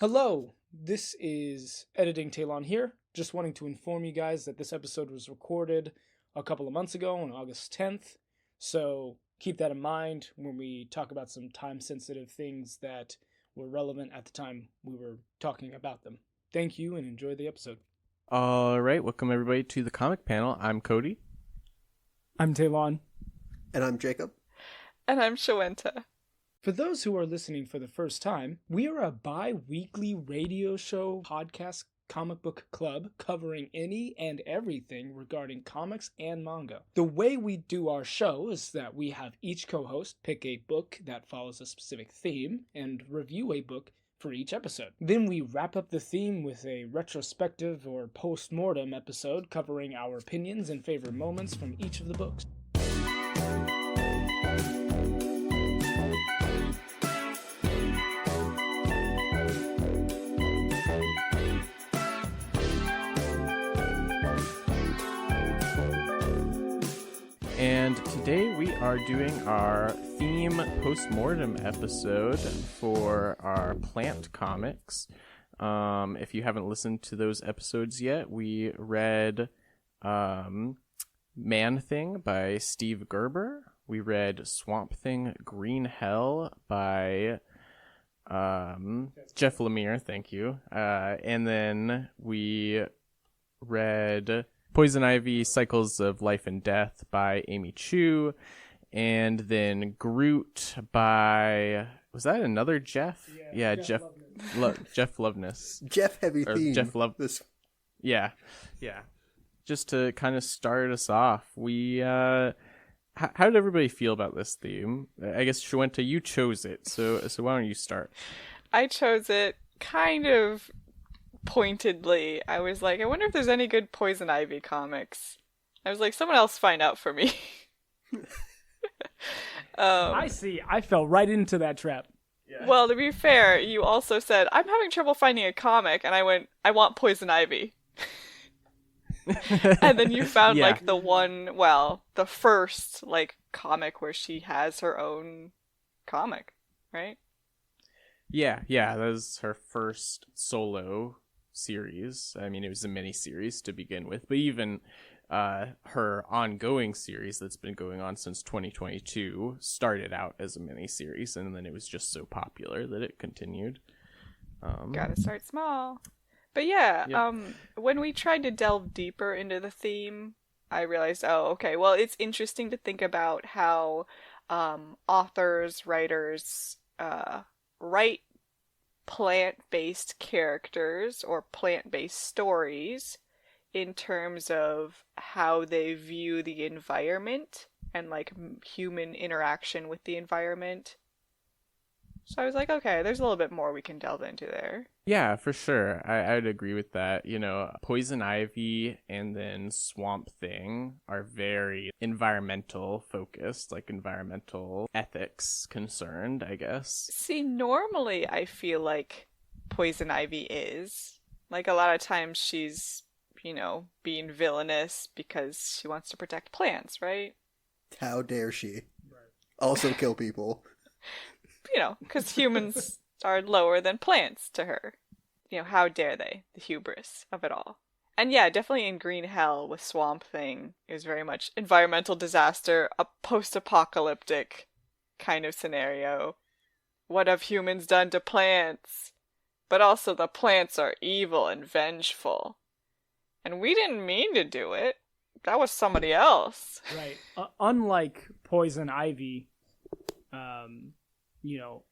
Hello, this is Editing Talon here. Just wanting to inform you guys that this episode was recorded a couple of months ago on August 10th, so keep that in mind when we talk about some time-sensitive things that were relevant at the time we were talking about them. Thank you and enjoy the episode. All right, welcome everybody to the comic panel. I'm Cody. I'm Talon. And I'm Jacob. And I'm Shawenta. For those who are listening for the first time, we are a bi-weekly radio show podcast comic book club covering any and everything regarding comics and manga. The way we do our show is that we have each co-host pick a book that follows a specific theme and review a book for each episode. Then we wrap up the theme with a retrospective or post-mortem episode covering our opinions and favorite moments from each of the books. And today we are doing our theme postmortem episode for our plant comics. If you haven't listened to those episodes yet, we read Man-Thing by Steve Gerber. We read Swamp Thing Green Hell by Jeff Lemire, thank you. And then we read Poison Ivy, Cycles of Life and Death by Amy Chu, and then Groot by, was that another Jeff? Yeah, Jeff Loveness. Jeff Heavy Theme. Jeff Loveness. Yeah. Just to kind of start us off, we, how did everybody feel about this theme? I guess, Shawenta, you chose it, so why don't you start? I chose it kind of pointedly. I was like, I wonder if there's any good Poison Ivy comics. I was like, someone else find out for me. I see. I fell right into that trap. Yeah. Well, to be fair, you also said, I'm having trouble finding a comic, and I went, I want Poison Ivy. And then you found, like, the first, like, comic where she has her own comic, right? Yeah, that was her first solo series. I mean, it was a mini-series to begin with, but even her ongoing series that's been going on since 2022 started out as a mini-series, and then it was just so popular that it continued. Gotta start small. But yeah, when we tried to delve deeper into the theme, I realized, well, it's interesting to think about how authors, writers write plant-based characters or plant-based stories in terms of how they view the environment and like human interaction with the environment. So I was like, okay, there's a little bit more we can delve into there. Yeah, for sure. I would agree with that. You know, Poison Ivy and then Swamp Thing are very environmental focused, like environmental ethics concerned, I guess. See, normally I feel like Poison Ivy is. Like, a lot of times she's, being villainous because she wants to protect plants, right? How dare she? Right. Also kill people. Because humans are lower than plants to her. How dare they? The hubris of it all. And yeah, definitely in Green Hell with Swamp Thing, it was very much environmental disaster, a post-apocalyptic kind of scenario. What have humans done to plants? But also the plants are evil and vengeful. And we didn't mean to do it. That was somebody else. Right. Unlike Poison Ivy,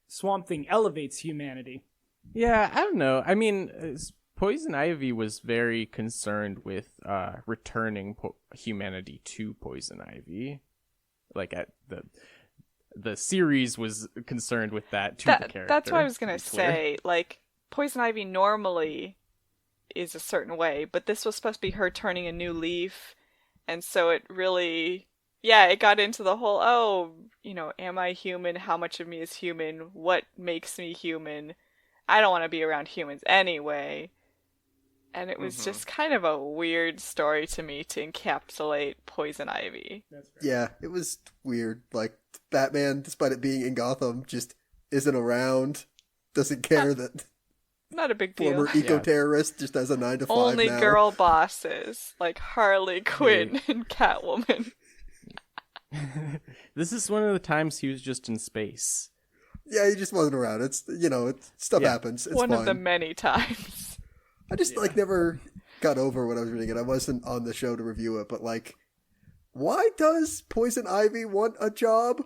Swamp Thing elevates humanity. Yeah, I don't know. I mean, Poison Ivy was very concerned with returning humanity to Poison Ivy. Like, at the series was concerned with that to the character. That's what I was going to say. Like, Poison Ivy normally is a certain way, but this was supposed to be her turning a new leaf, and so it really... Yeah, it got into the whole, am I human? How much of me is human? What makes me human? I don't want to be around humans anyway. And it was just kind of a weird story to me to encapsulate Poison Ivy. Yeah, it was weird. Like, Batman, despite it being in Gotham, just isn't around, doesn't care that Not a big deal. Former eco-terrorist, just as a 9 to 5 Only now. girl bosses, like Harley Quinn and Catwoman. This is one of the times he was just in space. Yeah, he just wasn't around. It's, stuff happens. It's one fine. of the many times. I just, never got over when I was reading it. I wasn't on the show to review it, but, why does Poison Ivy want a job?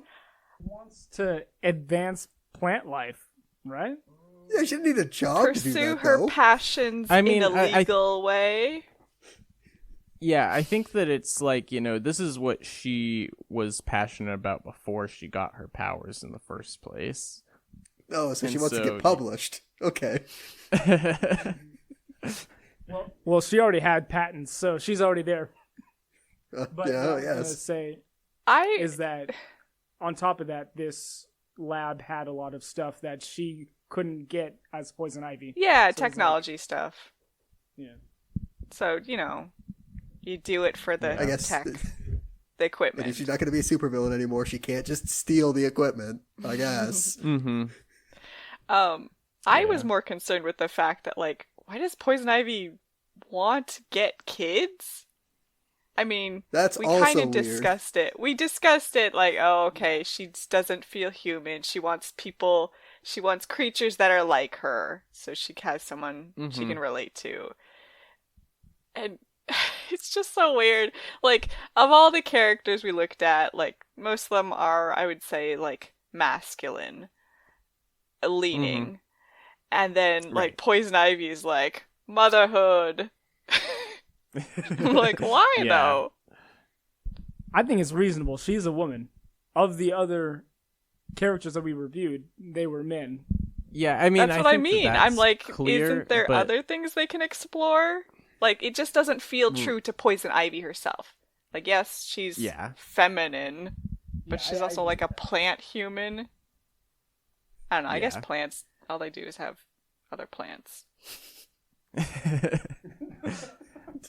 Wants to advance plant life, right? Yeah, she didn't need a job to do Pursue that, her though. passions in a legal way. Yeah, I think that it's this is what she was passionate about before she got her powers in the first place. Oh, so she wants to get published. Okay. Well, she already had patents, so she's already there. But yeah, what I was yes. going to say is that on top of that, this lab had a lot of stuff that she couldn't get as Poison Ivy. Yeah, so technology stuff. Yeah. So, you do it for the tech, the equipment. And if she's not going to be a supervillain anymore, she can't just steal the equipment, I guess. Mm-hmm. I was more concerned with the fact that, why does Poison Ivy want to get kids? I mean, we kind of discussed it. We discussed it okay, she doesn't feel human. She wants creatures that are like her, so she has someone she can relate to. And it's just so weird. Of all the characters we looked at, most of them are, I would say, masculine leaning. Mm-hmm. And then, Poison Ivy is motherhood. Why though? I think it's reasonable. She's a woman. Of the other characters that we reviewed, they were men. Yeah, I mean, that's what I mean. I'm clear, isn't there other things they can explore? It just doesn't feel true to Poison Ivy herself. Yes, she's feminine, but she's also a plant human. I don't know. I guess plants, all they do is have other plants.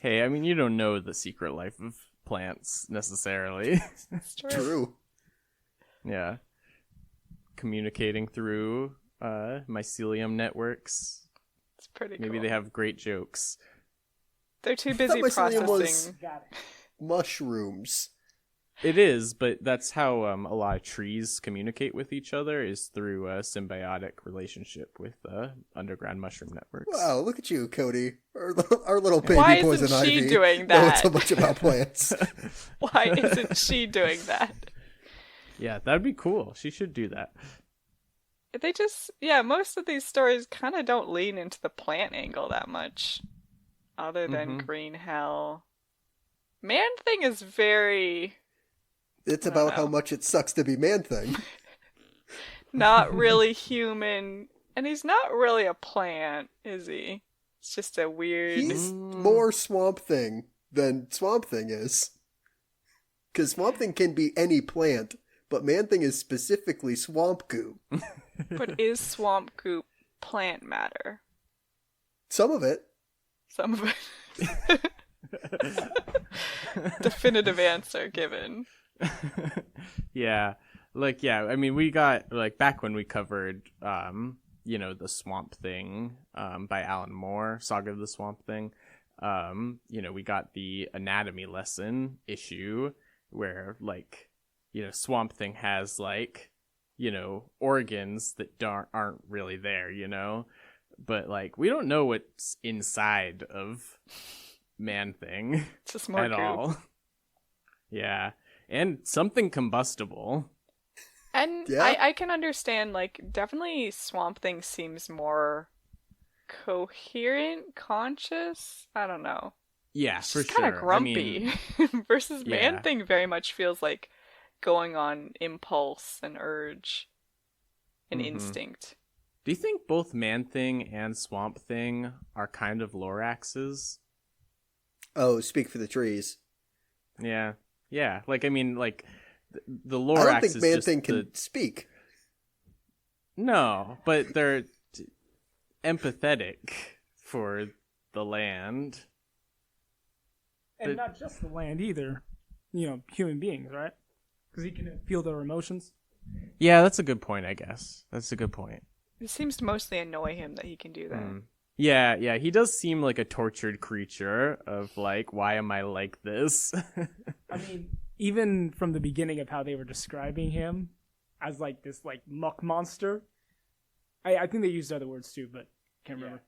Hey, I mean, you don't know the secret life of plants necessarily. It's true. True. Yeah. Communicating through mycelium networks. It's pretty Maybe cool. they have great jokes. They're too busy processing mushrooms. It is, but that's how a lot of trees communicate with each other, is through a symbiotic relationship with underground mushroom networks. Wow, look at you, Cody. Our little baby Why Poison isn't she Ivy doing that? knowing so much about plants. Why isn't she doing that? Yeah, that'd be cool. She should do that. They just, most of these stories kind of don't lean into the plant angle that much. Other than Green Hell. Man-Thing is very... It's about how much it sucks to be Man-Thing. Not really human. And he's not really a plant, is he? It's just a weird... He's more Swamp Thing than Swamp Thing is. Because Swamp Thing can be any plant, but Man-Thing is specifically swamp goo. But is swamp goo plant matter? Some of it. Some of it. Definitive answer given. Yeah. I mean, we got, back when we covered, the Swamp Thing, by Alan Moore, Saga of the Swamp Thing, we got the anatomy lesson issue where, Swamp Thing has, organs that aren't really there, but, we don't know what's inside of Man-Thing it's just more at all. Yeah. And something combustible. And I can understand, definitely Swamp Thing seems more coherent, conscious. I don't know. Yeah, She's for sure. kind of grumpy. Versus Man-Thing very much feels like going on impulse and urge and instinct. Do you think both Man-Thing and Swamp Thing are kind of Loraxes? Oh, speak for the trees. Yeah. Yeah. The Lorax I don't think is Man-Thing can speak. No, but they're empathetic for the land. And not just the land either. Human beings, right? Because he can feel their emotions. Yeah, that's a good point, I guess. That's a good point. It seems to mostly annoy him that he can do that. Yeah, he does seem like a tortured creature of like, why am I like this? I mean, even from the beginning of how they were describing him as like this like muck monster, I think they used other words too, but can't remember.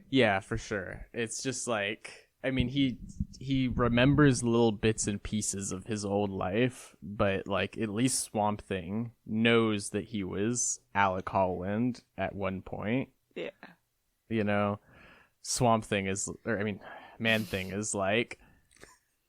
Yeah, for sure. It's just like, I mean, he remembers little bits and pieces of his old life, but like at least Swamp Thing knows that he was Alec Holland at one point. Yeah. You know, Swamp Thing is, or I mean, Man Thing is like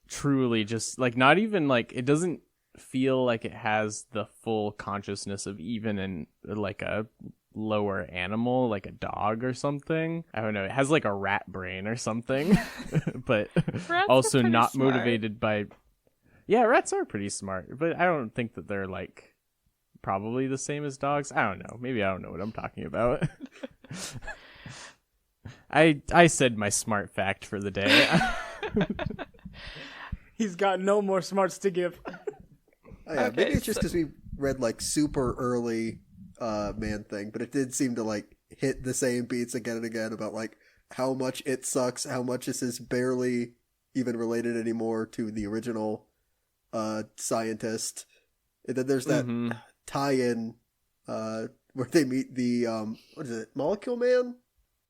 truly just like, not even like, it doesn't feel like it has the full consciousness of even in like a lower animal, like a dog or something. I don't know, it has like a rat brain or something. But also not smart. Motivated by, yeah, rats are pretty smart, but I don't think that they're like probably the same as dogs. I don't know, maybe I don't know what I'm talking about. I said my smart fact for the day. He's got no more smarts to give. Oh, yeah, maybe it's just because we read like super early Man Thing, but it did seem to like hit the same beats again and again about like how much it sucks, how much this is barely even related anymore to the original scientist. And then there's that tie-in where they meet the what is it, Molecule Man?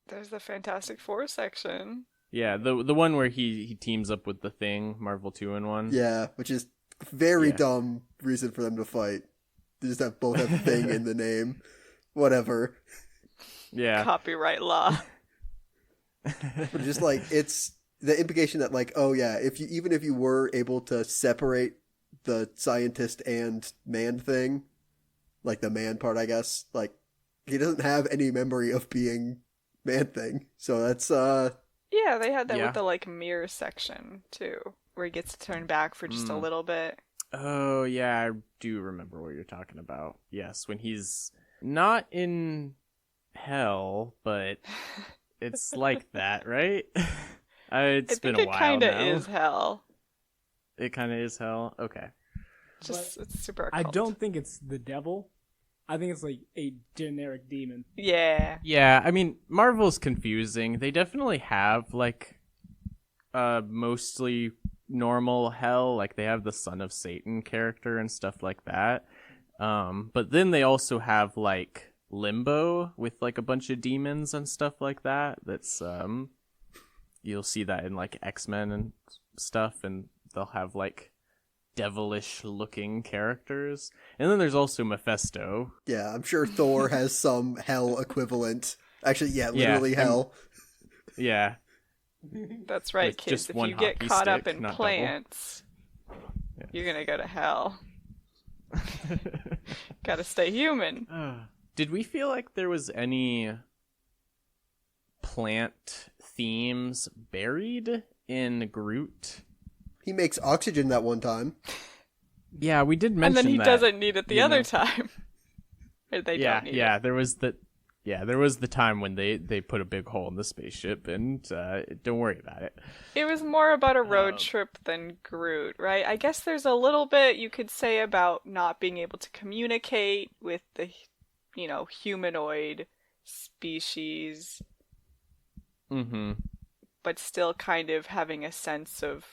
There's the Fantastic Four section. Yeah, the one where he teams up with the Thing, Marvel 2-in-1. Yeah, which is very dumb reason for them to fight. They just both have Thing in the name. Whatever. Yeah. Copyright law. But just like, it's the implication that like, oh yeah, even if you were able to separate the scientist and Man Thing, like the man part, I guess, like he doesn't have any memory of being Man Thing. So that's yeah, they had that with the like mirror section too, where he gets to turn back for just a little bit. Oh yeah, I do remember what you're talking about. Yes, when he's not in hell, but it's like that, right? It's been a while now. I think it kind of is hell. It kind of is hell. Okay. Just it's super occult. I don't think it's the devil. I think it's like a generic demon. Yeah. Yeah, I mean, Marvel's confusing. They definitely have like mostly normal hell, like they have the Son of Satan character and stuff like that. But then they also have like Limbo with like a bunch of demons and stuff like that. That's you'll see that in like X-Men and stuff, and they'll have like devilish looking characters. And then there's also Mephisto. Yeah, I'm sure Thor has some hell equivalent. Actually, yeah, literally hell. Yeah. That's right, With kids. just If one you get hockey caught up stick, in not plants, you're gonna go to hell. Gotta stay human. Did we feel like there was any plant themes buried in Groot? He makes oxygen that one time. Yeah, we did mention that. And then he doesn't need it the other time. Or they don't need it. There was the time when they put a big hole in the spaceship, and don't worry about it. It was more about a road trip than Groot, right? I guess there's a little bit you could say about not being able to communicate with the, humanoid species. Mm-hmm. But still kind of having a sense of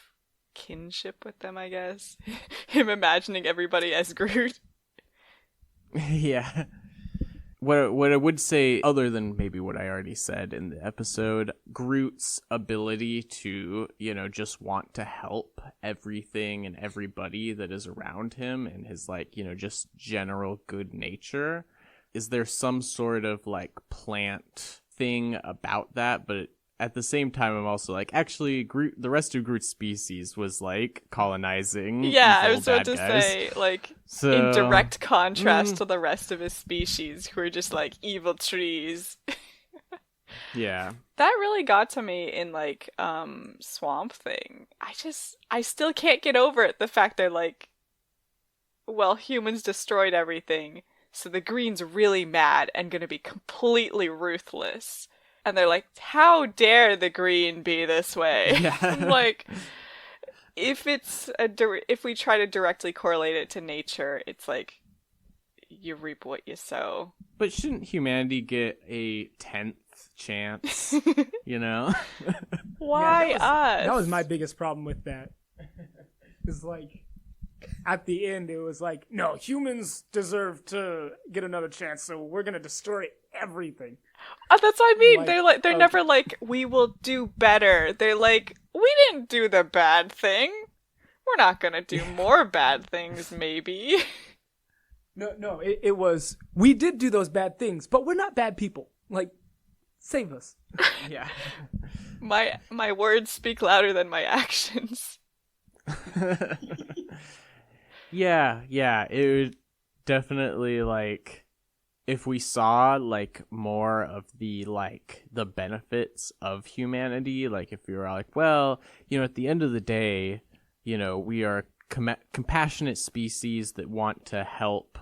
kinship with them, I guess. Him imagining everybody as Groot. Yeah. What I would say, other than maybe what I already said in the episode, Groot's ability to, just want to help everything and everybody that is around him, and his just general good nature. Is there some sort of plant thing about that? But at the same time, I'm also actually, Groot, the rest of Groot's species was colonizing. Yeah, I was about to say, in direct contrast to the rest of his species, who are just evil trees. Yeah. That really got to me in Swamp Thing. I still can't get over it. The fact they're humans destroyed everything, so the Green's really mad and gonna be completely ruthless. And they're like, how dare the Green be this way? Yeah. If we try to directly correlate it to nature, it's you reap what you sow. But shouldn't humanity get a 10th chance? You know? Why us? That was my biggest problem with that. It's like, at the end, it was like, no, humans deserve to get another chance, so we're gonna destroy everything. That's what I mean. Like, they're never like, we will do better. They're like, we didn't do the bad thing. We're not gonna do more bad things, maybe. No, it was, we did do those bad things, but we're not bad people. Like, save us. Yeah. My words speak louder than my actions. Yeah, it would definitely, like, if we saw, like, more of the, like, the benefits of humanity, like, if we were like, well, you know, at the end of the day, you know, we are compassionate species that want to help,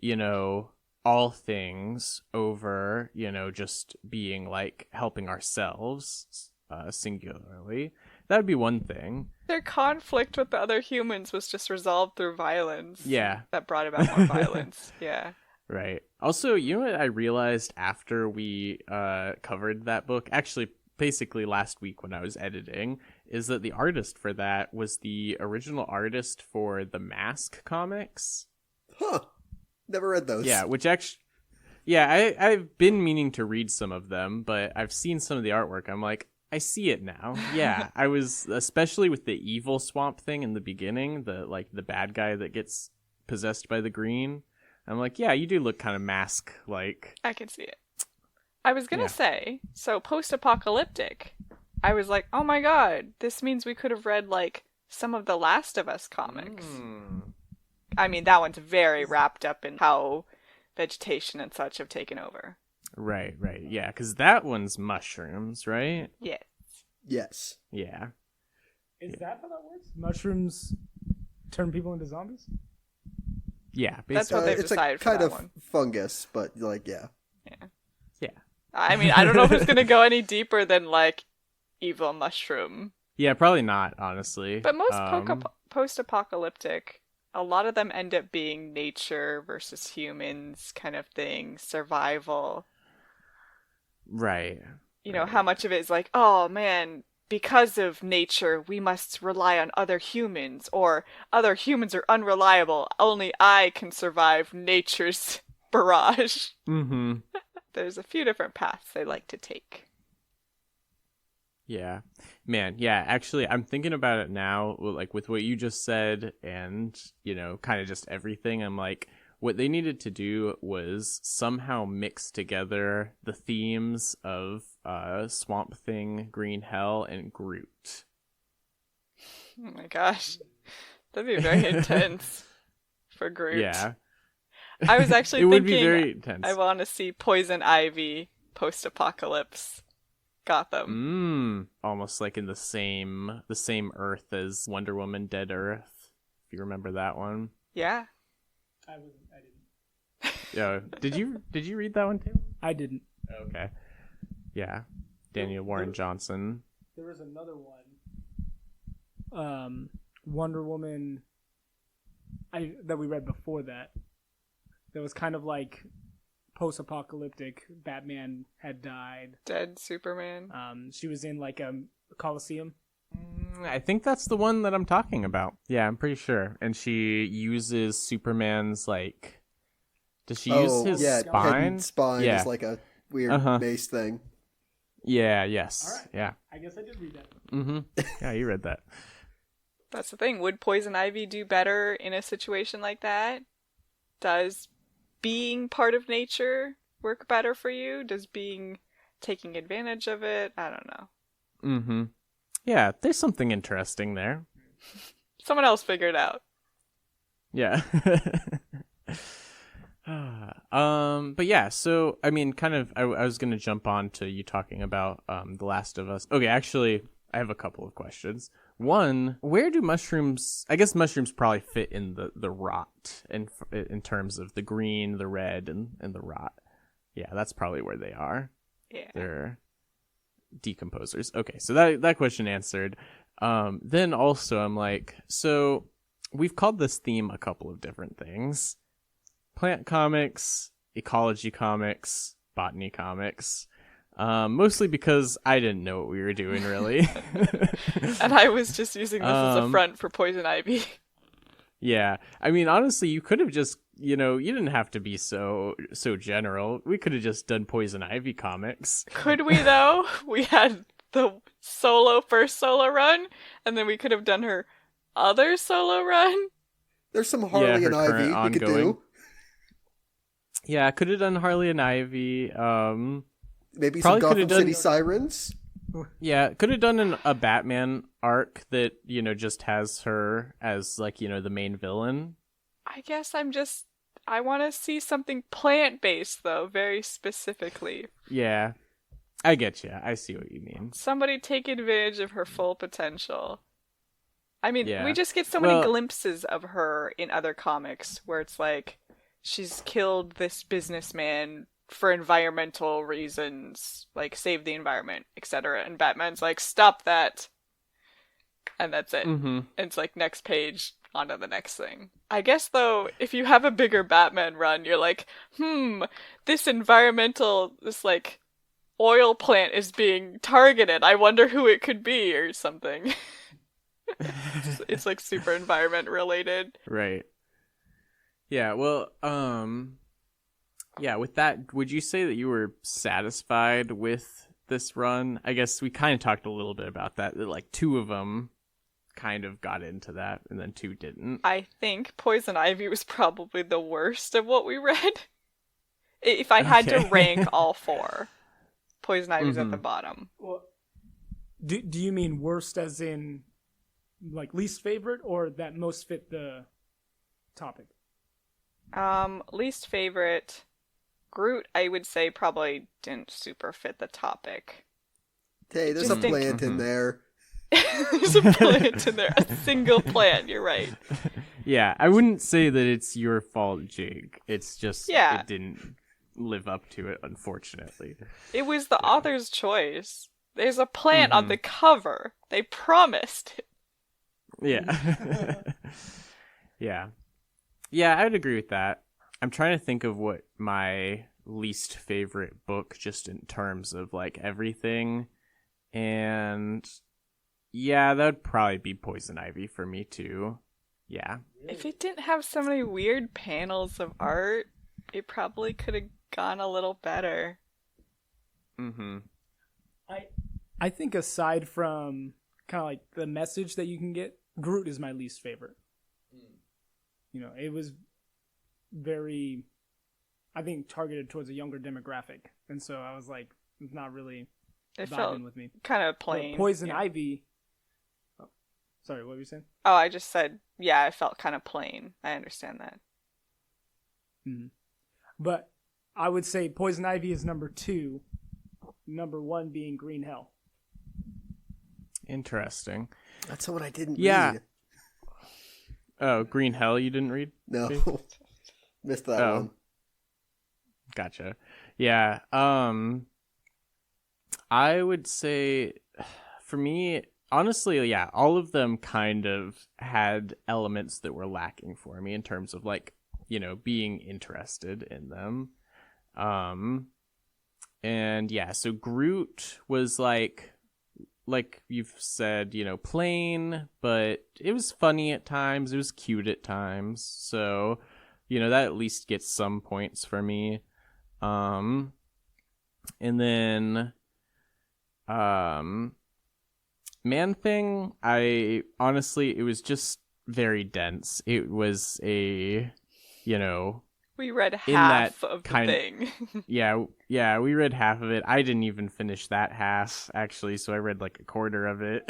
you know, all things over, you know, just being, like, helping ourselves singularly. That would be one thing. Their conflict with the other humans was just resolved through violence. Yeah. That brought about more violence. Yeah. Right. Also, you know what I realized after we covered that book, actually basically last week when I was editing, is that the artist for that was the original artist for the Mask comics. Huh. Never read those. Yeah, which actually... Yeah, I've been meaning to read some of them, but I've seen some of the artwork. I'm like, I see it now. Yeah, I was, especially with the evil swamp thing in the beginning, the bad guy that gets possessed by the green. I'm like, yeah, you do look kind of Mask-like. I can see it. I was gonna say, so post-apocalyptic, I was like, oh my god, this means we could have read, like, some of the Last of Us comics. I mean, that one's very wrapped up in how vegetation and such have taken over. Right, yeah, because that one's mushrooms, right? Yes. Yes. Yeah. Is that how that works? Mushrooms turn people into zombies? Yeah, basically. That's what they've it's decided a for kind that of one. fungus, but, like, yeah. Yeah. I mean, I don't know if it's gonna go any deeper than, like, evil mushroom. Yeah, probably not, honestly. But most post-apocalyptic, a lot of them end up being nature versus humans kind of thing, survival. Right. You know, how much of it is like, oh man, because of nature, we must rely on other humans, or other humans are unreliable, only I can survive nature's barrage. Mm-hmm. There's a few different paths they like to take. Yeah. Man, yeah, actually, I'm thinking about it now, like, with what you just said and, you know, kind of just everything. I'm like, what they needed to do was somehow mix together the themes of Swamp Thing, Green Hell, and Groot. Oh my gosh. That'd be very intense for Groot. Yeah. I was actually it thinking would be very intense. I want to see Poison Ivy post-apocalypse Gotham. Almost like in the same Earth as Wonder Woman Dead Earth, if you remember that one. Yeah. I didn't. Yeah. Did you read that one too? I didn't. Okay. Yeah. Daniel Warren Johnson. There was another one. Wonder Woman that we read before that. That was kind of like post-apocalyptic. Batman had died. Dead Superman. She was in like a Coliseum. I think that's the one that I'm talking about. Yeah, I'm pretty sure. And she uses Superman's, like... Does she use his spine? Hidden spine is like a weird mace thing. Yeah, yes. All right. Yeah. I guess I did read that. Mm-hmm. Yeah, you read that. That's the thing. Would Poison Ivy do better in a situation like that? Does being part of nature work better for you? Does being taking advantage of it? I don't know. Mm-hmm. Yeah, there's something interesting there. Someone else figure it out. Yeah. But yeah, so I mean, kind of, I was gonna jump on to you talking about The Last of Us. Okay, actually, I have a couple of questions. One, where do mushrooms? I guess mushrooms probably fit in the rot in terms of the green, the red, and the rot. Yeah, that's probably where they are. Yeah, they're decomposers. Okay, so that question answered. Then also, I'm like, so we've called this theme a couple of different things. plant comics, ecology comics, botany comics. Mostly because I didn't know what we were doing, really. And I was just using this as a front for poison ivy. Yeah. I mean, honestly, you could have just, you didn't have to be so general. We could have just done poison ivy comics. Could we, though? We had the first solo run, and then we could have done her other solo run. There's some Harley and Ivy we could do. Yeah, could have done Harley and Ivy. Maybe some Gotham City Sirens. Yeah, could have done a Batman arc that, just has her as, like, the main villain. I guess I want to see something plant-based, though, very specifically. Yeah, I get you. I see what you mean. Somebody take advantage of her full potential. I mean, we just get so many glimpses of her in other comics where it's like, she's killed this businessman for environmental reasons, like save the environment, etc. And Batman's like, stop that. And that's it. Mm-hmm. And it's like, next page, on to the next thing. I guess, though, if you have a bigger Batman run, you're like, this like, oil plant is being targeted. I wonder who it could be, or something. It's like super environment related. Right. Yeah, well, yeah, with that, would you say that you were satisfied with this run? I guess we kind of talked a little bit about that like 2 of them kind of got into that, and then 2 didn't. I think Poison Ivy was probably the worst of what we read. If I had to rank all 4, Poison Ivy's at the bottom. Well, do you mean worst as in, like, least favorite, or that most fit the topic? Least favorite... Groot, I would say, probably didn't super fit the topic. Hey, there's a plant in there. There's a plant in there. A single plant, you're right. Yeah, I wouldn't say that it's your fault, Jake. It's just it didn't live up to it, unfortunately. It was the author's choice. There's a plant on the cover. They promised it. Yeah. Yeah. Yeah, I'd agree with that. I'm trying to think of what my least favorite book, just in terms of, like, everything. And yeah, that would probably be Poison Ivy for me, too. Yeah. If it didn't have so many weird panels of art, it probably could have gone a little better. Mm-hmm. I think aside from kind of like the message that you can get, Groot is my least favorite. It was very, I think, targeted towards a younger demographic, and so I was like, it's not really vibing with me. Kind of plain. But Poison Ivy. Oh, sorry, what were you saying? Oh, I just said, yeah, I felt kind of plain. I understand that. Mm-hmm. But I would say Poison Ivy is number 2, number 1 being Green Hell. Interesting. That's the one I didn't read. Oh, Green Hell you didn't read? No. Missed that one. Gotcha. Yeah. I would say, for me, honestly, yeah, all of them kind of had elements that were lacking for me in terms of, like, being interested in them. And yeah, so Groot was like you've said, plain, but it was funny at times. It was cute at times. So, that at least gets some points for me. And then, Man-Thing, I honestly, it was just very dense. It was a, we read half of the thing. Yeah, we read half of it. I didn't even finish that half, actually, so I read like a quarter of it.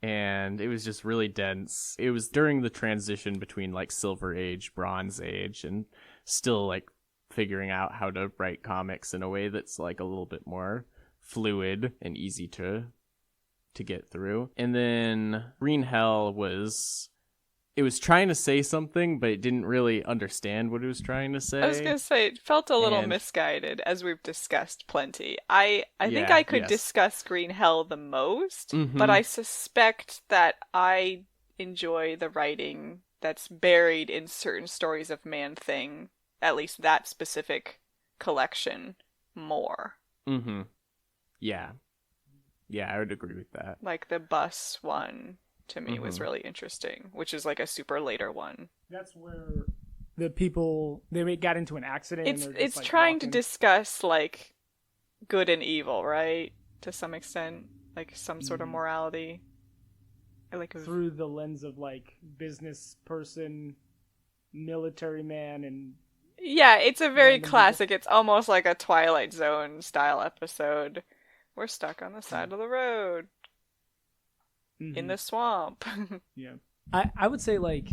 And it was just really dense. It was during the transition between, like, Silver Age, Bronze Age, and still, like, figuring out how to write comics in a way that's, like, a little bit more fluid and easy to get through. And then Green Hell was... It was trying to say something, but it didn't really understand what it was trying to say. I was going to say, it felt a little misguided, as we've discussed plenty. I think I could discuss Green Hell the most, but I suspect that I enjoy the writing that's buried in certain stories of Man-Thing, at least that specific collection, more. Mm-hmm. Yeah. Yeah, I would agree with that. Like the bus one, to me, was really interesting, which is like a super later one. That's where the people, they got into an accident. It's like trying to discuss like good and evil, right? To some extent, like some sort of morality. Like through the lens of like business person, military man, and yeah, it's a very classic. It's almost like a Twilight Zone style episode. We're stuck on the side of the road in the swamp. Yeah, I would say like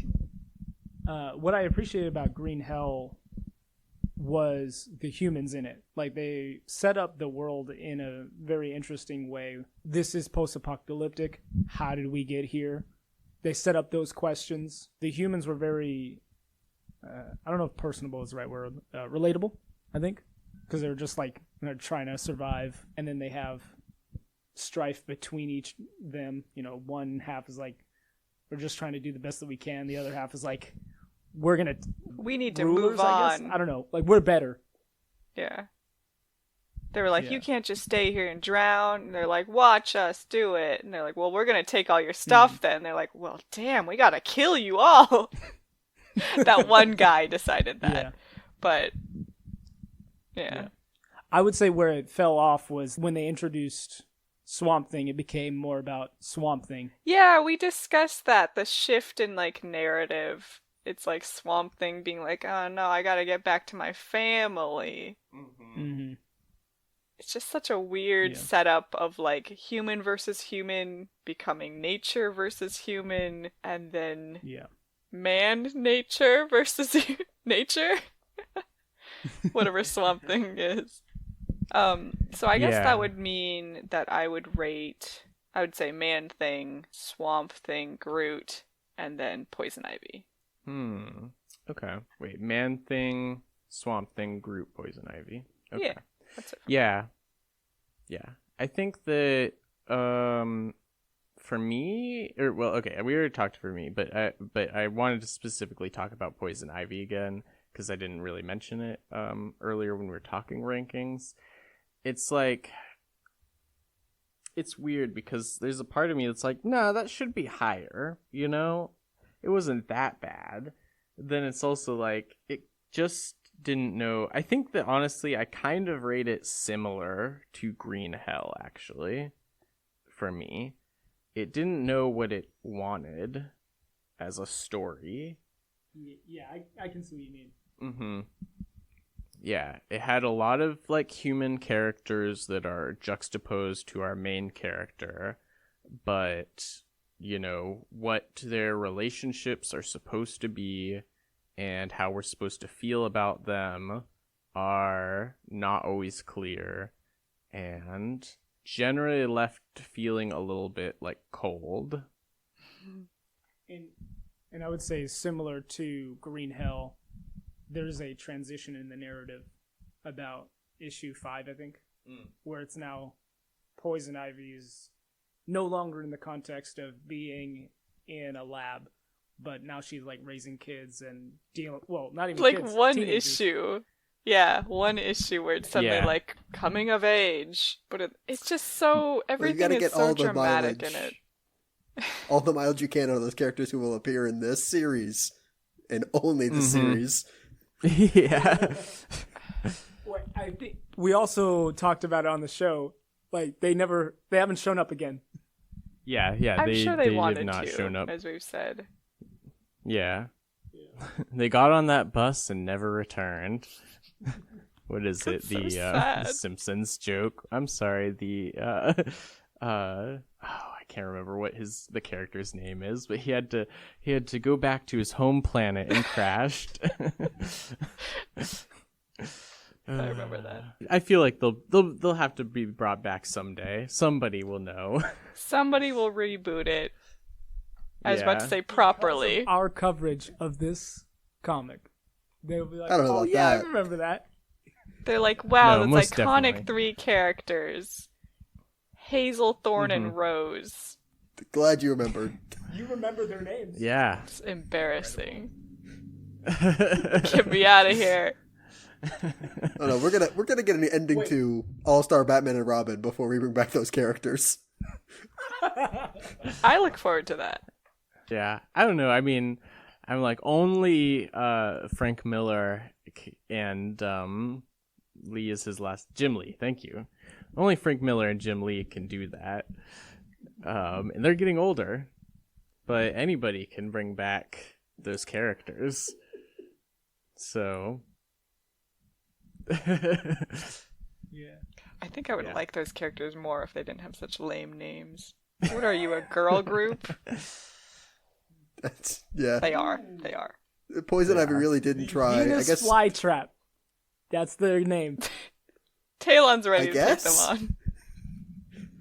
what I appreciated about Green Hell was the humans in it. Like they set up the world in a very interesting way. This is post-apocalyptic. How did we get here? They set up those questions. The humans were very, I don't know if personable is the right word, relatable, I think. Because they're just like, they're trying to survive. And then they have strife between each them. You know, one half is like, we're just trying to do the best that we can. The other half is like, we need to move on. I don't know. Like, we're better. Yeah. They were like, you can't just stay here and drown. And they're like, watch us do it. And they're like, well, we're going to take all your stuff then. And they're like, well, damn, we got to kill you all. That one guy decided that. Yeah. But, yeah. I would say where it fell off was when they introduced Swamp Thing, it became more about Swamp Thing. Yeah, we discussed that. The shift in, like, narrative. It's like Swamp Thing being like, oh no, I gotta get back to my family. Mm-hmm. It's just such a weird setup of like human versus human becoming nature versus human, and then man nature versus nature. Whatever Swamp Thing is. So I guess that would mean that I would say Man Thing, Swamp Thing, Groot, and then Poison Ivy. Okay. Wait, Man Thing, Swamp Thing, Groot, Poison Ivy. Okay. Yeah. That's it. Yeah. I think that for me, we already talked for me, but I wanted to specifically talk about Poison Ivy again because I didn't really mention it earlier when we were talking rankings. It's like, it's weird because there's a part of me that's like, nah, that should be higher, you know? It wasn't that bad. Then it's also like, it just didn't know. I think that honestly, I kind of rate it similar to Green Hell, actually, for me. It didn't know what it wanted as a story. Yeah, I can see what you mean. Mm-hmm. Yeah, it had a lot of like human characters that are juxtaposed to our main character, but you know, what their relationships are supposed to be and how we're supposed to feel about them are not always clear and generally left feeling a little bit like cold. And I would say similar to Green Hell, there's a transition in the narrative about issue 5, I think, where it's now Poison Ivy's no longer in the context of being in a lab, but now she's like raising kids and dealing. Well, not even like kids, one teenagers. Issue. Yeah, one issue where it's suddenly like coming of age, but it's just so everything is so dramatic in it. All the mileage you can out of those characters who will appear in this series, and only the series. Yeah. I think we also talked about it on the show. Like they haven't shown up again. Yeah. I'm sure they wanted have not to, shown up, as we've said. Yeah. They got on that bus and never returned. What is it? The Simpsons joke. I'm sorry. I can't remember what the character's name is, but he had to go back to his home planet and crashed. I remember that. I feel like they'll have to be brought back someday. Somebody will know. Somebody will reboot it. I was about to say properly. Our coverage of this comic, they'll be like, I don't know about that. I remember that. They're like, wow, No, that's iconic definitely. 3 characters. Hazel, Thorn, and Rose. Glad you remembered. You remember their names. Yeah. It's embarrassing. Get me out of here. Oh no, we're gonna get an ending to All-Star Batman and Robin before we bring back those characters. I look forward to that. Yeah, I don't know. I mean, I'm like only Frank Miller and Lee is his last. Jim Lee, thank you. Only Frank Miller and Jim Lee can do that, and they're getting older. But anybody can bring back those characters. So, Yeah. I think I would like those characters more if they didn't have such lame names. What are you, a girl group? Yeah. They are. Poison Ivy really didn't try. Venus I guess Flytrap. That's their name. Talon's ready I to take guess. them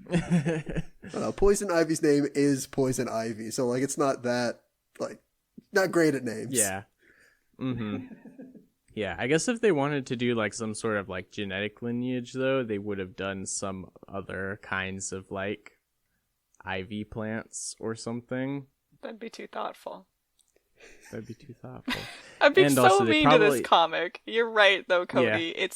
on. I don't know, Poison Ivy's name is Poison Ivy, so like it's not that like not great at names. yeah. Mm-hmm. Yeah, I guess if they wanted to do like some sort of like genetic lineage though, they would have done some other kinds of like ivy plants or something. That'd be too thoughtful. That'd be too thoughtful. I'm being And so also they mean to probably- this comic. You're right though, Cody. Yeah.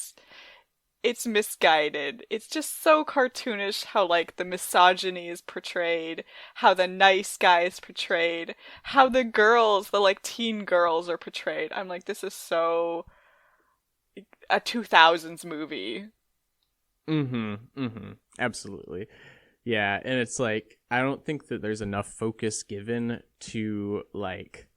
It's misguided. It's just so cartoonish how like the misogyny is portrayed, how the nice guy is portrayed, how the girls, the like teen girls are portrayed. I'm like, this is so a 2000s movie. Absolutely. Yeah, and it's like I don't think that there's enough focus given to like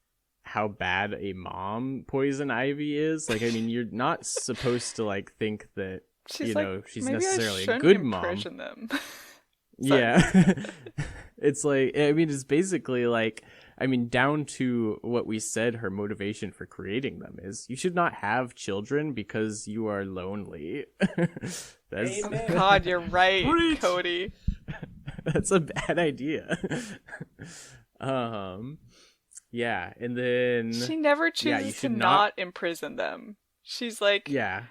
how bad a mom Poison Ivy is. Like, I mean, you're not supposed to like think that She's she's maybe necessarily I a shouldn't good mom. imprison them. Yeah. It's like, I mean, it's basically like, I mean, down to what we said her motivation for creating them is you should not have children because you are lonely. That's Amen. God, you're right, Preach. Cody. that's a bad idea. Yeah, and then She never you chooses to should not imprison them. She's like, yeah.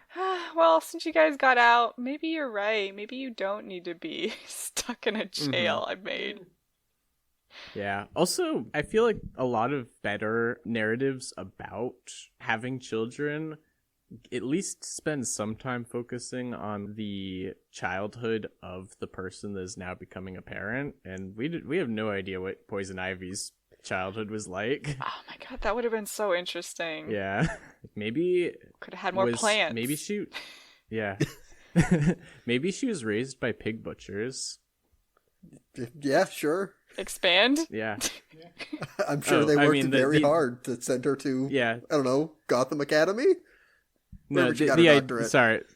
well, since you guys got out, maybe you're right. Maybe you don't need to be stuck in a jail I've made. Yeah. Also, I feel like a lot of better narratives about having children at least spend some time focusing on the childhood of the person that is now becoming a parent. And we have no idea what Poison Ivy's childhood was like. Oh my god, that would have been so interesting. Yeah. Maybe Could have had more plants. Maybe she yeah. Maybe she was raised by pig butchers. Yeah, sure. Expand? Yeah. I'm sure they worked the very hard to send her to, Yeah. I don't know, Gotham Academy? No, Wherever she got her doctorate.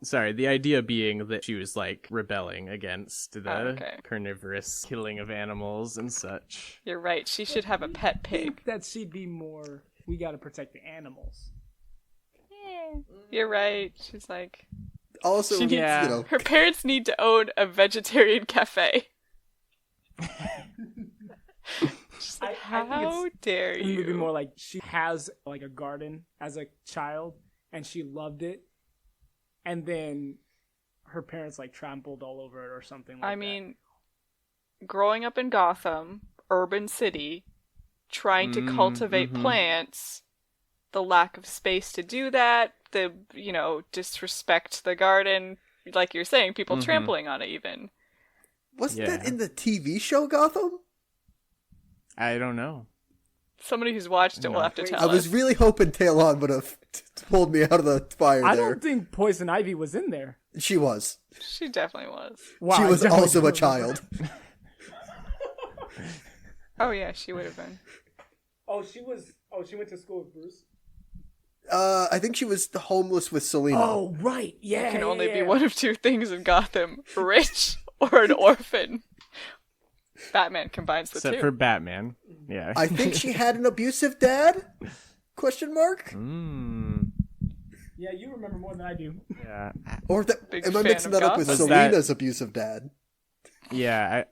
Sorry. The idea being that she was like rebelling against the okay. carnivorous killing of animals and such. You're right. She should have a pet I pig. think that she'd be more, we gotta protect the animals. You're right. She's like, Also, She needs- you know, her parents need to own a vegetarian cafe. She's like, I think how dare It would be you? more like she has like a garden as a child and she loved it, and then her parents like trampled all over it or something like that. I mean, growing up in Gotham, urban city, trying to cultivate plants, the lack of space to do that, the, disrespect the garden, like you're saying, people trampling on it even. wasn't that Yeah. in the TV show Gotham? I don't know. Somebody who's watched it will have to tell I was us. really hoping Talon would have pulled me out of the fire I there. don't think Poison Ivy was in there. She was. She definitely was. Wow, She I was definitely also a don't child. Oh yeah, she would have been. Oh, she went to school with Bruce. I think she was homeless with Selena. Oh, right. Yeah. It can only be yeah. one of two things in Gotham: rich or an orphan. Batman combines the Except two. for Batman. Yeah. I think she had an abusive dad? Question mark? Yeah, you remember more than I do. Yeah. Or Big am I fan mixing of that up with Gotham. Was Selena's abusive dad? Yeah,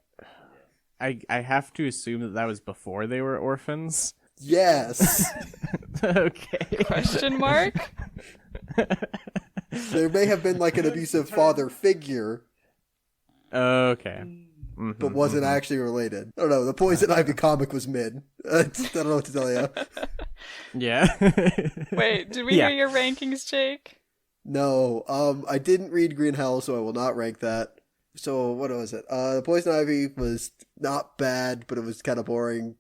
I have to assume that was before they were orphans. Yes. Okay. Question mark? There may have been like an abusive father figure. Okay. but wasn't actually related. I don't know. The Poison Ivy comic was mid. I don't know what to tell you. Yeah. Wait, did we hear your rankings, Jake? No, I didn't read Green Hell, so I will not rank that. So what was it? The Poison Ivy was not bad, but it was kind of boring.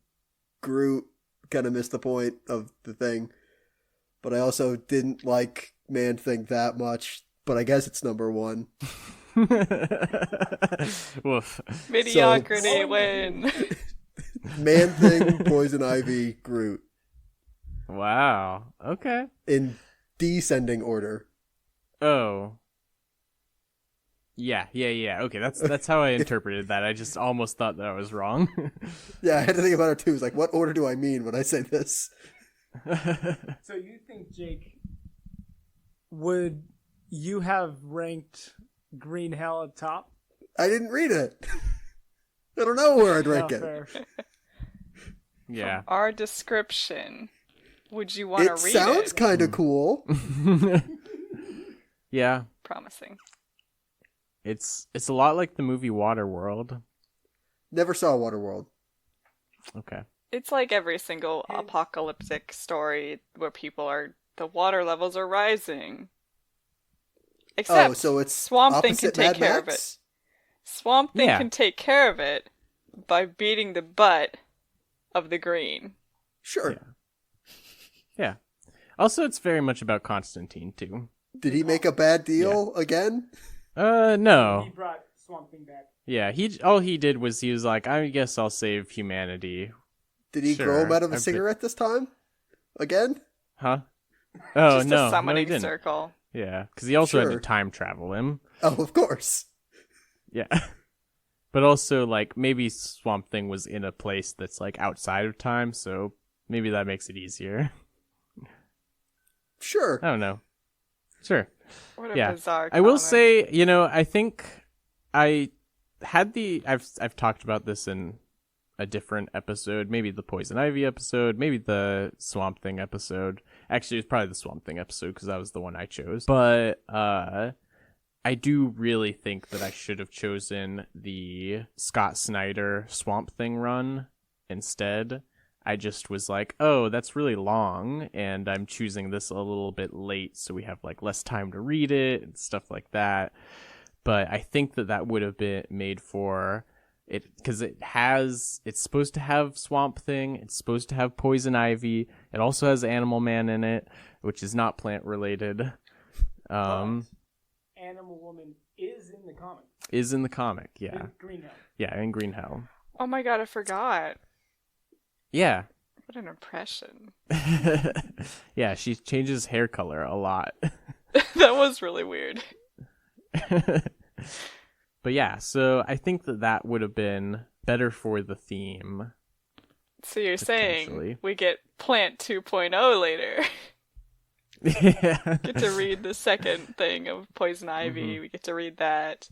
Groot kind of missed the point of the thing. But I also didn't like Man Thing that much, but I guess it's number one. Woof. Mediocrity win. Man Thing, Poison Ivy, Groot. Wow. Okay. In descending order. Oh. Yeah. Okay, that's how I interpreted that. I just almost thought that I was wrong. Yeah, I had to think about it too. It's like, what order do I mean when I say this? So you think, Jake, would you have ranked Green Hell at top? I didn't read it. I don't know where I'd rank it. Fair. Yeah. From our description, would you want to read it? It sounds kind of cool. Yeah. Promising. It's a lot like the movie Waterworld. Never saw Waterworld. Okay. It's like every single apocalyptic story where the water levels are rising. Except so it's Swamp Thing can opposite take Mad care of it. Max? Swamp Thing can take care of it by beating the butt of the green. Sure. Yeah. Also, it's very much about Constantine, too. Did he make a bad deal again? No. He brought Swamp Thing back. Yeah, all he did was he was like, I guess I'll save humanity. Did he grow him out of a cigarette this time? Again? Huh? Oh, Just no. a summoning no, he didn't. circle. Yeah, because he also had to time travel him. Oh, of course. Yeah. But also, like, maybe Swamp Thing was in a place that's, like, outside of time, so maybe that makes it easier. Sure. I don't know. Sure. What a bizarre I will comic. say, I think I had I've talked about this in a different episode, maybe the Poison Ivy episode, maybe the Swamp Thing episode. Actually, it was probably the Swamp Thing episode because that was the one I chose. But I do really think that I should have chosen the Scott Snyder Swamp Thing run instead. I just was like, oh, that's really long, and I'm choosing this a little bit late, so we have like less time to read it and stuff like that. But I think that would have been made for it because it's supposed to have Swamp Thing, it's supposed to have Poison Ivy, it also has Animal Man in it, which is not plant related. Animal Woman is in the comic. Is in the comic, yeah. In Green Hell. Yeah, in Green Hell. Oh my god, I forgot. Yeah. What an impression. Yeah, she changes hair color a lot. That was really weird. But yeah, so I think that would have been better for the theme. So you're saying we get Plant 2.0 later. Yeah. Get to read the second thing of Poison Ivy. Mm-hmm. We get to read that.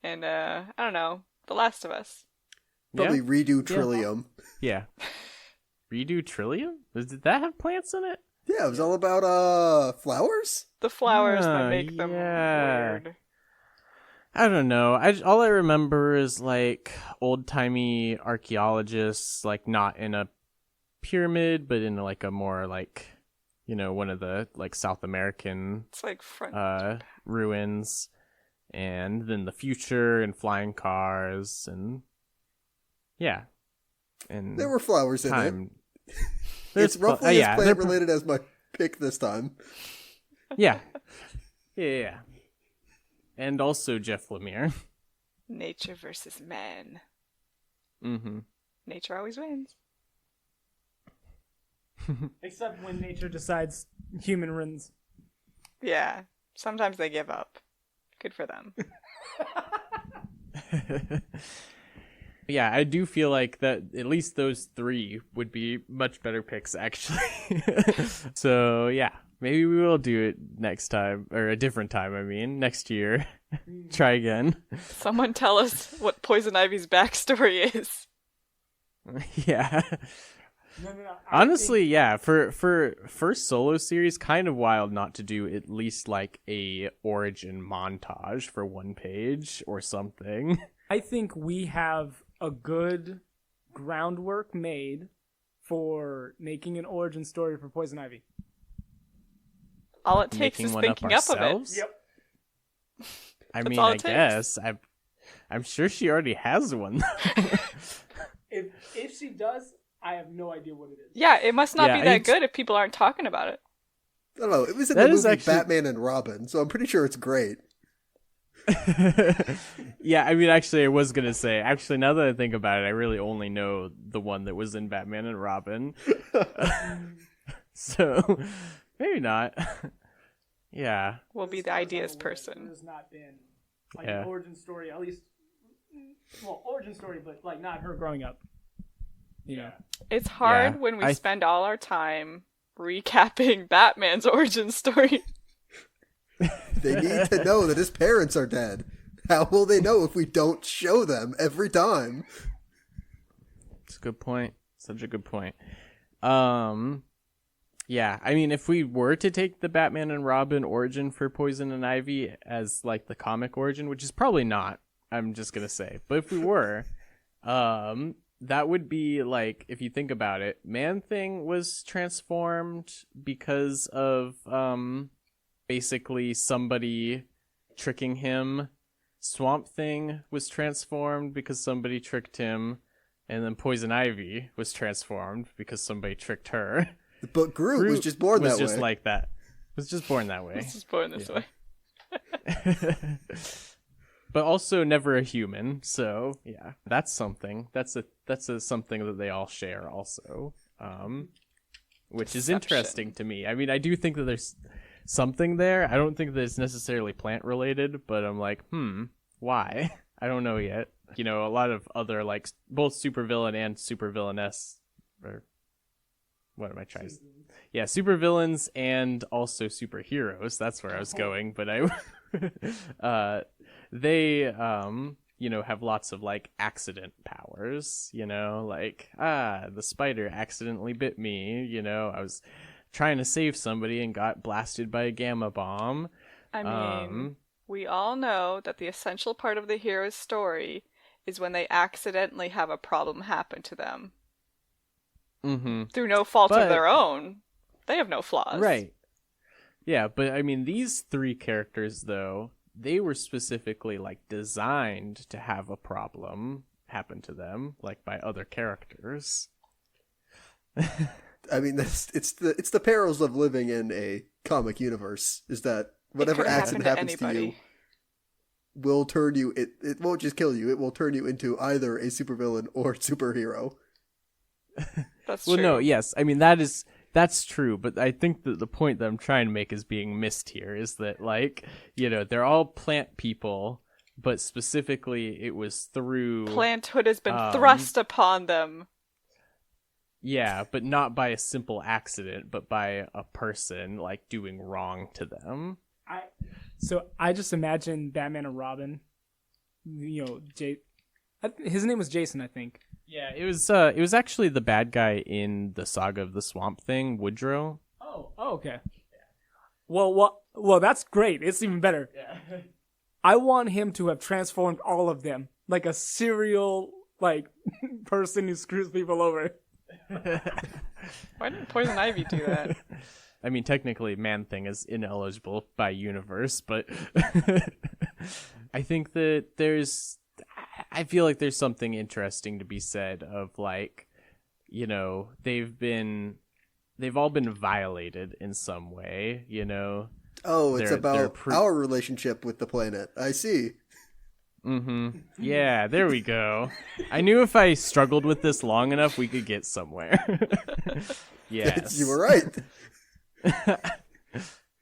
And, I don't know, The Last of Us. Probably redo Trillium. Yeah. Redo Trillium? Did that have plants in it? Yeah, it was all about flowers. The flowers that make them weird. I don't know. All I remember is like old-timey archaeologists, like not in a pyramid, but in like a more like, one of the like South American it's like ruins, and then the future and flying cars and yeah. And there were flowers in it. It's roughly yeah, as plant related as my pick this time. Yeah. Yeah. And also Jeff Lemire. Nature versus man. Mm-hmm. Nature always wins. Except when nature decides human wins. Yeah. Sometimes they give up. Good for them. Yeah, I do feel like that at least those three would be much better picks, actually. So, yeah, maybe we will do it next time, or a different time, next year. Try again. Someone tell us what Poison Ivy's backstory is. Yeah. No. Honestly, yeah, for first solo series, kind of wild not to do at least like a origin montage for one page or something. I think we have a good groundwork made for making an origin story for Poison Ivy. All it takes is thinking up of it. Yep. I mean, I guess. I'm sure she already has one. If she does, I have no idea what it is. Yeah, it must not be that good if people aren't talking about it. I don't know. It was in the movie Batman and Robin, so I'm pretty sure it's great. Yeah, I mean, actually, I was gonna say. Actually, now that I think about it, I really only know the one that was in Batman and Robin. So maybe not. Yeah. We'll be the ideas person. There's not been an origin story, at least. Well, origin story, but like not her growing up. You know, it's hard when we spend all our time recapping Batman's origin story. They need to know that his parents are dead. How will they know if we don't show them every time? It's a good point. Such a good point. Yeah, I mean, if we were to take the Batman and Robin origin for Poison and Ivy as like the comic origin, which is probably not, I'm just gonna say, but if we were, that would be like, if you think about it, Man-Thing was transformed because of basically somebody tricking him. Swamp Thing was transformed because somebody tricked him, and then Poison Ivy was transformed because somebody tricked her. But Groot was just born that way. Was just like that. Was just born that way. Was just born this way. But also never a human. So yeah, that's something. That's a something that they all share. Also, which is interesting to me. I mean, I do think that there's something there. I don't think that it's necessarily plant related, but I'm like, why? I don't know yet. You know, a lot of other like both supervillain and supervillainess, or what am I trying to say? Yeah, supervillains and also superheroes. That's where I was going, but they you know, have lots of like accident powers, you know, like the spider accidentally bit me, you know, I was trying to save somebody and got blasted by a gamma bomb. I mean, we all know that the essential part of the hero's story is when they accidentally have a problem happen to them. Mm-hmm. Through no fault of their own. They have no flaws. Right. Yeah, but I mean, these three characters, though, they were specifically like designed to have a problem happen to them, like by other characters. I mean, it's the perils of living in a comic universe. Is that whatever accident happens to you will turn you. It won't just kill you. It will turn you into either a supervillain or superhero. That's true. Well, no, yes, I mean that's true, but I think that the point that I'm trying to make is being missed here is that, like, you know, they're all plant people, but specifically it was through planthood has been thrust upon them. Yeah, but not by a simple accident, but by a person like doing wrong to them. So I just imagine Batman and Robin. You know, his name was Jason, I think. Yeah, it was actually the bad guy in the Saga of the Swamp Thing, Woodrow. Oh, okay. Yeah. Well, that's great. It's even better. Yeah. I want him to have transformed all of them, like a serial like person who screws people over. Why didn't Poison Ivy do that? I mean, technically, Man-Thing is ineligible by universe, but I think that I feel like there's something interesting to be said of, like, you know, they've all been violated in some way, you know. Oh, it's about our relationship with the planet. I see. Mm-hmm. Yeah, there we go. I knew if I struggled with this long enough, we could get somewhere. Yes. You were right.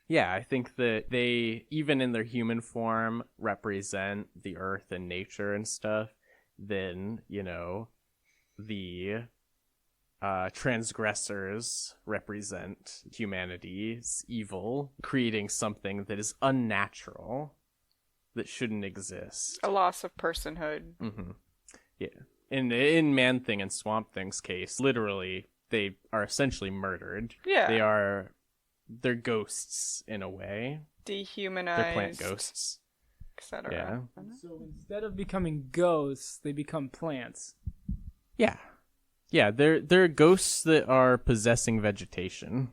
Yeah, I think that they, even in their human form, represent the earth and nature and stuff. Then, you know, the transgressors represent humanity's evil, creating something that is unnatural, that shouldn't exist. A loss of personhood. Mm-hmm. Yeah. In Man-Thing and Swamp Thing's case, literally, they are essentially murdered. Yeah. They're ghosts in a way. Dehumanized. They're plant ghosts. etc. Yeah. So instead of becoming ghosts, they become plants. Yeah. Yeah, they're ghosts that are possessing vegetation.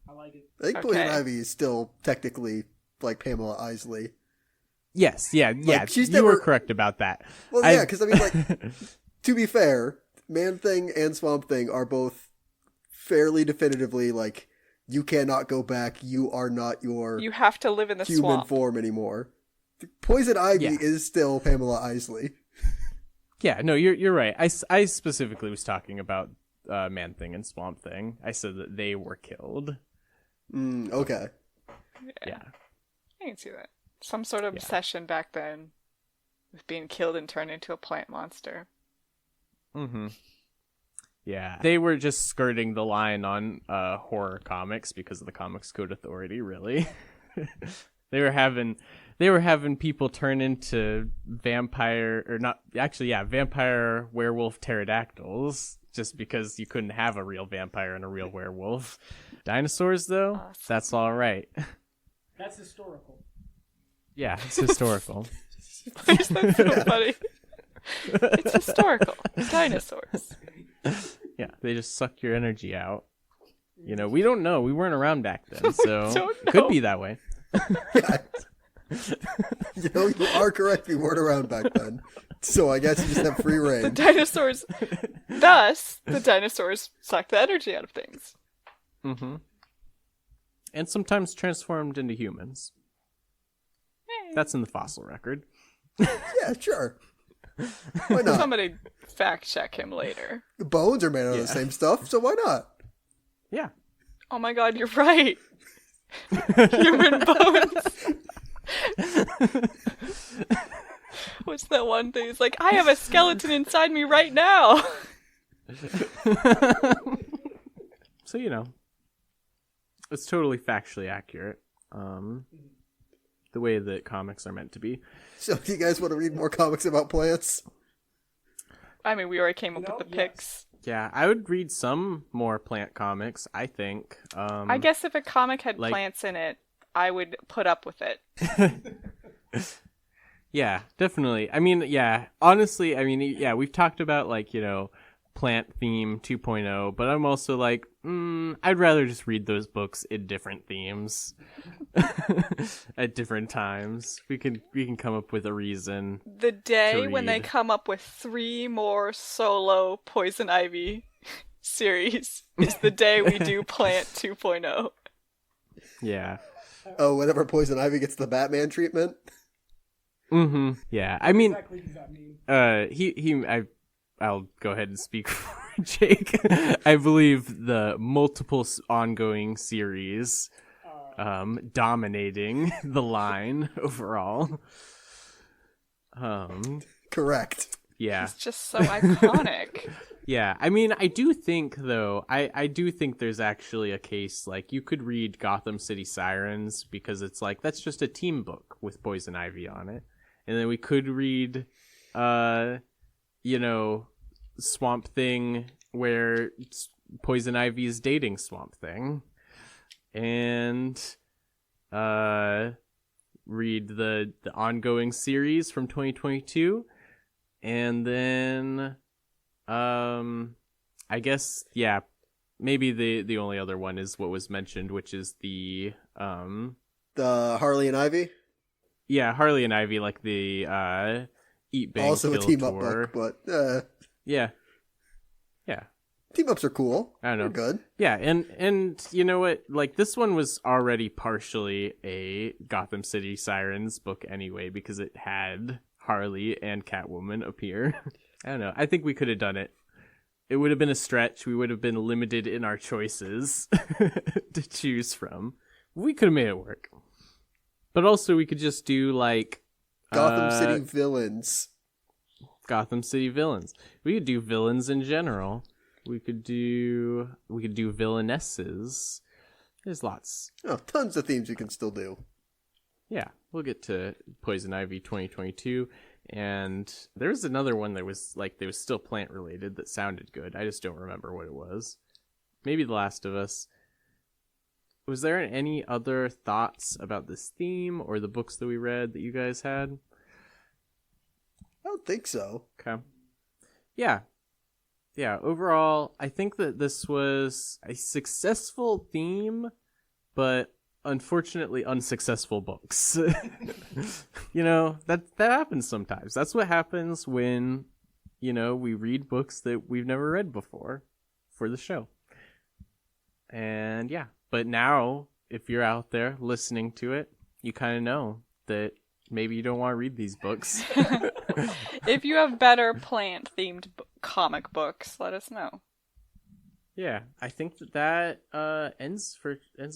I like it. I think Poison Ivy is still technically like Pamela Isley. Yes, yeah. She's you were correct about that. Well, yeah, because I mean, like, to be fair, Man-Thing and Swamp Thing are both fairly definitively like, you cannot go back. You are not your You have to live in the human swamp. form anymore. Poison Ivy is still Pamela Isley. Yeah, no, you're right. I specifically was talking about Man-Thing and Swamp Thing. I said that they were killed. Okay. Yeah. I can see that. Some sort of obsession back then with being killed and turned into a plant monster. Mm-hmm. Yeah. They were just skirting the line on horror comics because of the Comics Code Authority, really. They were having people turn into vampire werewolf pterodactyls just because you couldn't have a real vampire and a real werewolf. Dinosaurs, though, awesome. That's all right. That's historical. Yeah, it's historical. That's so funny. It's historical. Dinosaurs. Yeah, they just suck your energy out. You know, we don't know. We weren't around back then, so it could be that way. Yeah. You know, you are correct. We weren't around back then. So I guess you just have free reign. The dinosaurs suck the energy out of things. Mm-hmm. And sometimes transformed into humans. That's in the fossil record. Yeah, sure. Why not? Somebody fact check him later. The bones are made out of the same stuff, so why not? Yeah. Oh my god, you're right. Human bones. What's that one thing? It's like, I have a skeleton inside me right now. So, you know, it's totally factually accurate. The way that comics are meant to be. So, do you guys want to read more comics about plants? I mean, we already came up with the picks. Yeah, I would read some more plant comics, I think. I guess if a comic had plants in it, I would put up with it. Yeah, definitely. I mean, yeah, honestly, I mean, yeah, we've talked about, like, you know, Plant Theme 2.0, but I'm also like, I'd rather just read those books in different themes at different times. We can come up with a reason. The day when they come up with 3 more solo Poison Ivy series is the day we do Plant 2.0. Yeah. Oh, whenever Poison Ivy gets the Batman treatment? Mm-hmm. Yeah. I mean, what exactly does that mean? I'll go ahead and speak for Jake. I believe the multiple ongoing series dominating the line overall. Correct. Yeah. It's just so iconic. Yeah. I mean, I do think, though, I do think there's actually a case, like, you could read Gotham City Sirens because it's like, that's just a team book with Poison Ivy on it. And then we could read, you know, Swamp Thing where Poison Ivy is dating Swamp Thing, and read the ongoing series from 2022, and then I guess maybe the only other one is what was mentioned, which is the Harley and Ivy. Yeah, Harley and Ivy, like the Eat Bang also Kill a team Tour. up book, but yeah. Team ups are cool. I don't know. They're good. Yeah, and you know what? Like, this one was already partially a Gotham City Sirens book anyway, because it had Harley and Catwoman appear. I don't know. I think we could have done it. It would have been a stretch. We would have been limited in our choices to choose from. We could have made it work. But also, we could just do, like, Gotham City villains. Gotham City villains. We could do villains in general. We could do villainesses. There's lots. Oh, tons of themes you can still do. Yeah, we'll get to Poison Ivy 2022, and there was another one that was still plant related that sounded good. I just don't remember what it was. Maybe The Last of Us. Was there any other thoughts about this theme or the books that we read that you guys had? I don't think so. Okay. Yeah. Yeah, overall, I think that this was a successful theme, but unfortunately unsuccessful books. That happens sometimes. That's what happens when, we read books that we've never read before for the show. And yeah, but now, if you're out there listening to it, you kind of know that maybe you don't want to read these books. If you have better plant-themed comic books, let us know. Yeah, I think that ends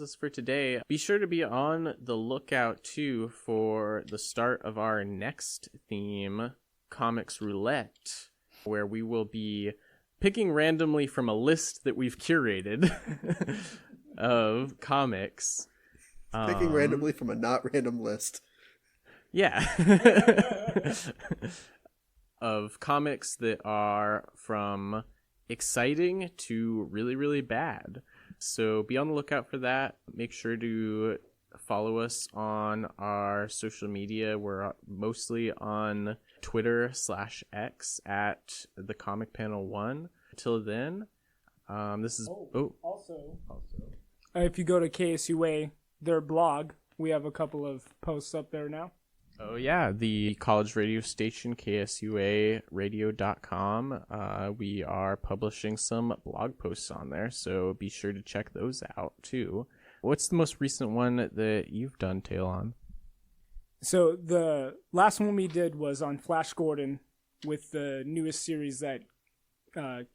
us for today. Be sure to be on the lookout, too, for the start of our next theme, Comics Roulette, where we will be picking randomly from a list that we've curated of comics. Picking randomly from a not random list. Yeah. Of comics that are from exciting to really, really bad. So be on the lookout for that. Make sure to follow us on our social media. We're mostly on Twitter/X at the Comic Panel 1. Until then, this is... Also, if you go to KSUA, their blog, we have a couple of posts up there now. Oh, yeah, the college radio station, ksuaradio.com. We are publishing some blog posts on there, so be sure to check those out, too. What's the most recent one that you've done, Talon? So the last one we did was on Flash Gordon with the newest series that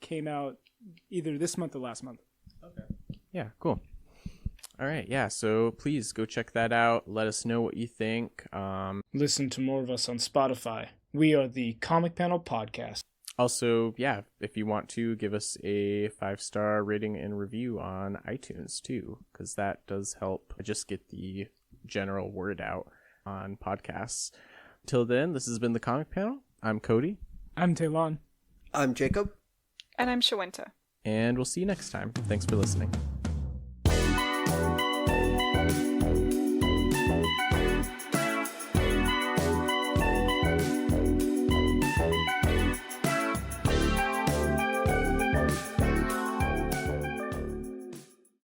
came out either this month or last month. Okay. Yeah, cool. All right, yeah, so please go check that out. Let us know what you think. Listen to more of us on Spotify. We are the Comic Panel Podcast. Also, yeah, if you want to, give us a 5-star rating and review on iTunes, too, because that does help just get the general word out on podcasts. Till then, this has been the Comic Panel. I'm Cody. I'm Talon. I'm Jacob. And I'm Shawenta. And we'll see you next time. Thanks for listening.